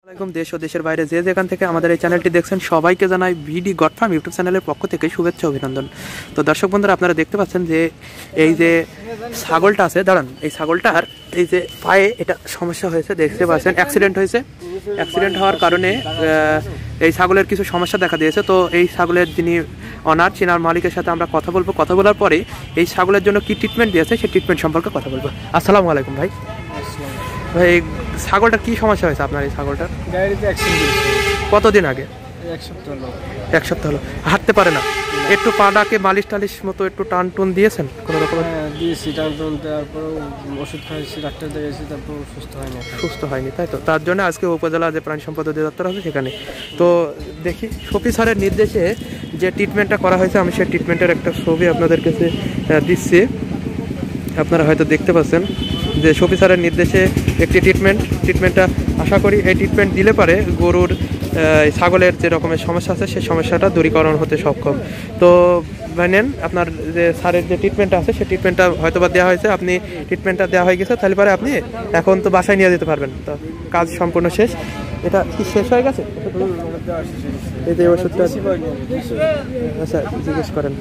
আসসালামু আলাইকুম। দেশ ও দেশের বাইরে যে যেখান থেকে আমাদের এই চ্যানেলটি দেখছেন সবাইকে জানাই ভিডি গড ফার্ম ইউটিউব চ্যানেলের পক্ষ থেকে শুভেচ্ছা অভিনন্দন। তো দর্শক বন্ধুরা, আপনারা দেখতে পাচ্ছেন যে এই যে ছাগলটা আছে, দাঁড়ান, এই ছাগলটার এই যে পায়ে এটা সমস্যা হয়েছে, দেখতে পাচ্ছেন অ্যাক্সিডেন্ট হয়েছে। অ্যাক্সিডেন্ট হওয়ার কারণে এই ছাগলের কিছু সমস্যা দেখা দিয়েছে। তো এই ছাগলের যিনি অনার চিনার মালিকের সাথে আমরা কথা বলবো। কথা বলার পরে এই ছাগলের জন্য কি ট্রিটমেন্ট দিয়েছে সেই ট্রিটমেন্ট সম্পর্কে কথা বলবো। আসসালামু আলাইকুম ভাই। ভাই, এই ছাগলটার কি সমস্যা হয়েছে আপনার? এই ছাগলটার গাড়িতে অ্যাক্সিডেন্ট হয়েছে কতদিন আগে? এক সপ্তাহ হলো। এক সপ্তাহ হলো। হাঁটতে পারে না? একটু পাটাকে মালিশ টালিশ মতো একটু টান টুন দিয়েছেন কোনো রকম? হ্যাঁ দিয়েছি, টানটুন তারপর ওষুধ খাইছি, ডাক্তার দেখাইছি, তারপর সুস্থ হয়নি। সুস্থ হয়নি, তাই তো? তার জন্য আজকে উপজেলা যে প্রাণী সম্পদ অধিদপ্তর আছে সেখানে তো দেখি শফি স্যারের নির্দেশে যে ট্রিটমেন্টটা করা হয়েছে, আমি সেই ট্রিটমেন্টের একটা ছবি আপনাদের কাছে দিচ্ছি। আপনারা হয়তো দেখতে পাচ্ছেন যে শফি স্যারের নির্দেশে একটি ট্রিটমেন্টটা আশা করি এই ট্রিটমেন্ট দিলে পারে গরুর ছাগলের যে রকমের সমস্যা আছে সেই সমস্যাটা দূরীকরণ হতে সক্ষম। তো নেন, আপনার যে স্যারের যে ট্রিটমেন্টটা আছে সেই ট্রিটমেন্টটা হয়তো বা দেওয়া হয়েছে, আপনি ট্রিটমেন্টটা দেওয়া হয়ে গেছে, তাহলে পরে আপনি এখন তো বাসায় নিয়ে যেতে পারবেন। তো কাজ সম্পূর্ণ শেষ। এটা কি শেষ হয়ে গেছে? এই যে ওষুধটা, আচ্ছা জিজ্ঞেস করেন।